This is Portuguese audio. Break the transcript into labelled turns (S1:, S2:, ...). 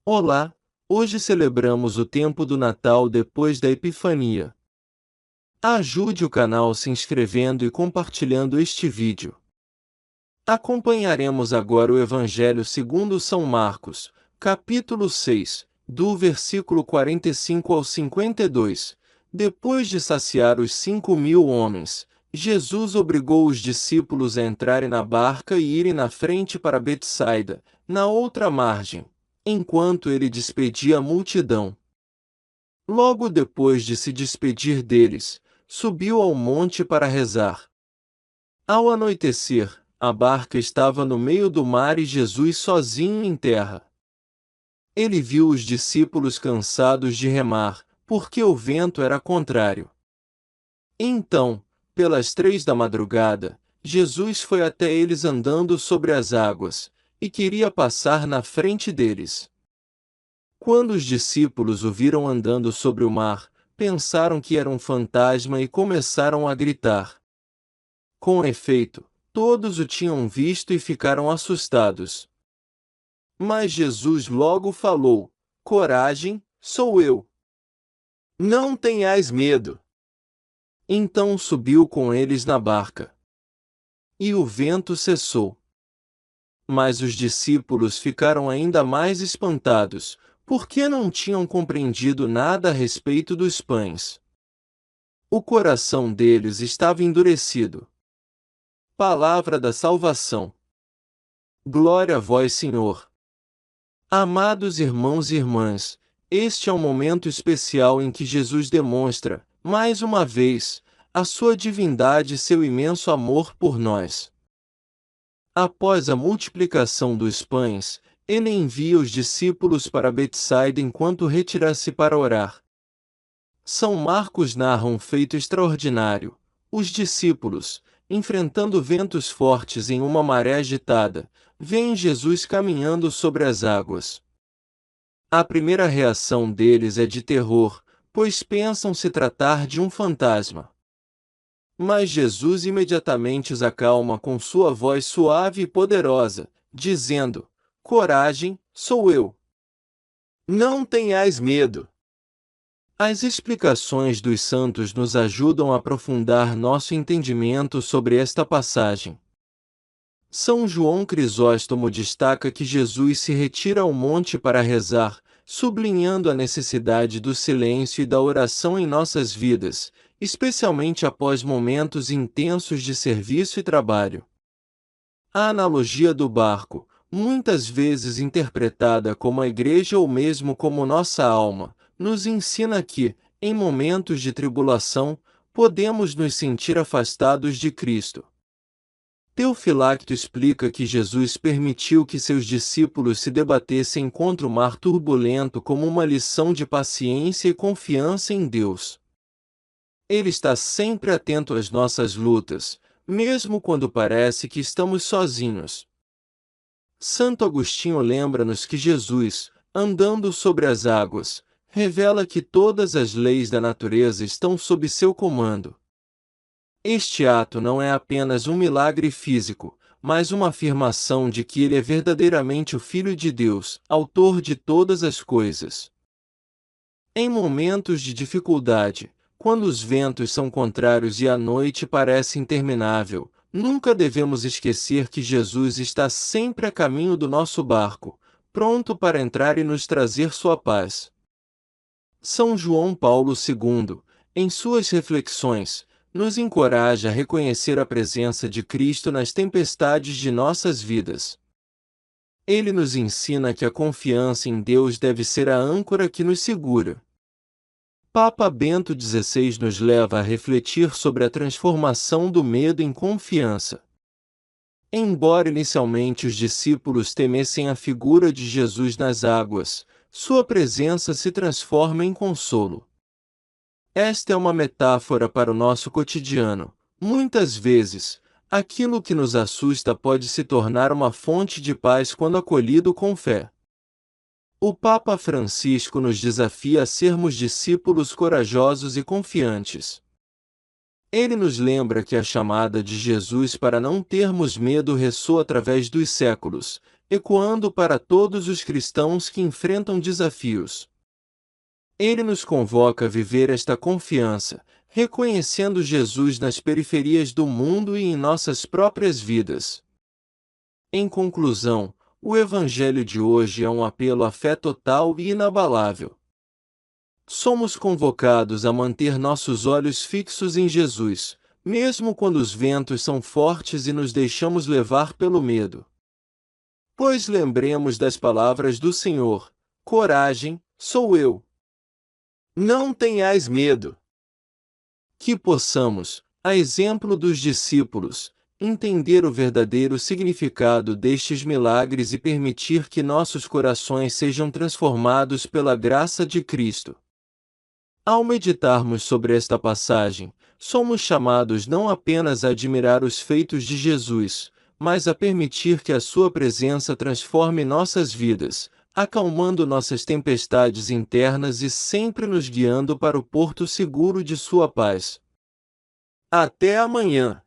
S1: Olá! Hoje celebramos o tempo do Natal depois da Epifania. Ajude o canal se inscrevendo e compartilhando este vídeo. Acompanharemos agora o Evangelho segundo São Marcos, capítulo 6, do versículo 45 ao 52. Depois de saciar os 5.000 homens, Jesus obrigou os discípulos a entrarem na barca e irem na frente para Betsaida, na outra margem, enquanto ele despedia a multidão. Logo depois de se despedir deles, subiu ao monte para rezar. Ao anoitecer, a barca estava no meio do mar e Jesus sozinho em terra. Ele viu os discípulos cansados de remar, porque o vento era contrário. Então, pelas 3 da madrugada, Jesus foi até eles andando sobre as águas, e queria passar na frente deles. Quando os discípulos o viram andando sobre o mar, pensaram que era um fantasma e começaram a gritar. Com efeito, todos o tinham visto e ficaram assustados. Mas Jesus logo falou: Coragem, sou eu. Não tenhais medo. Então subiu com eles na barca. E o vento cessou. Mas os discípulos ficaram ainda mais espantados, porque não tinham compreendido nada a respeito dos pães. O coração deles estava endurecido. Palavra da salvação. Glória a vós, Senhor. Amados irmãos e irmãs, este é um momento especial em que Jesus demonstra, mais uma vez, a sua divindade e seu imenso amor por nós. Após a multiplicação dos pães, ele envia os discípulos para Betsaida enquanto retira-se para orar. São Marcos narra um feito extraordinário. Os discípulos, enfrentando ventos fortes em uma maré agitada, veem Jesus caminhando sobre as águas. A primeira reação deles é de terror, pois pensam se tratar de um fantasma. Mas Jesus imediatamente os acalma com sua voz suave e poderosa, dizendo: Coragem, sou eu. Não tenhais medo. As explicações dos santos nos ajudam a aprofundar nosso entendimento sobre esta passagem. São João Crisóstomo destaca que Jesus se retira ao monte para rezar, sublinhando a necessidade do silêncio e da oração em nossas vidas, especialmente após momentos intensos de serviço e trabalho. A analogia do barco, muitas vezes interpretada como a igreja ou mesmo como nossa alma, nos ensina que, em momentos de tribulação, podemos nos sentir afastados de Cristo. Teofilacto explica que Jesus permitiu que seus discípulos se debatessem contra o mar turbulento como uma lição de paciência e confiança em Deus. Ele está sempre atento às nossas lutas, mesmo quando parece que estamos sozinhos. Santo Agostinho lembra-nos que Jesus, andando sobre as águas, revela que todas as leis da natureza estão sob seu comando. Este ato não é apenas um milagre físico, mas uma afirmação de que ele é verdadeiramente o Filho de Deus, autor de todas as coisas. Em momentos de dificuldade, quando os ventos são contrários e a noite parece interminável, nunca devemos esquecer que Jesus está sempre a caminho do nosso barco, pronto para entrar e nos trazer sua paz. São João Paulo II, em suas reflexões, nos encoraja a reconhecer a presença de Cristo nas tempestades de nossas vidas. Ele nos ensina que a confiança em Deus deve ser a âncora que nos segura. Papa Bento XVI nos leva a refletir sobre a transformação do medo em confiança. Embora inicialmente os discípulos temessem a figura de Jesus nas águas, sua presença se transforma em consolo. Esta é uma metáfora para o nosso cotidiano. Muitas vezes, aquilo que nos assusta pode se tornar uma fonte de paz quando acolhido com fé. O Papa Francisco nos desafia a sermos discípulos corajosos e confiantes. Ele nos lembra que a chamada de Jesus para não termos medo ressoa através dos séculos, ecoando para todos os cristãos que enfrentam desafios. Ele nos convoca a viver esta confiança, reconhecendo Jesus nas periferias do mundo e em nossas próprias vidas. Em conclusão, o Evangelho de hoje é um apelo à fé total e inabalável. Somos convocados a manter nossos olhos fixos em Jesus, mesmo quando os ventos são fortes e nos deixamos levar pelo medo. Pois lembremos das palavras do Senhor: coragem, sou eu. Não tenhais medo. Que possamos, a exemplo dos discípulos, entender o verdadeiro significado destes milagres e permitir que nossos corações sejam transformados pela graça de Cristo. Ao meditarmos sobre esta passagem, somos chamados não apenas a admirar os feitos de Jesus, mas a permitir que a sua presença transforme nossas vidas, acalmando nossas tempestades internas e sempre nos guiando para o porto seguro de sua paz. Até amanhã!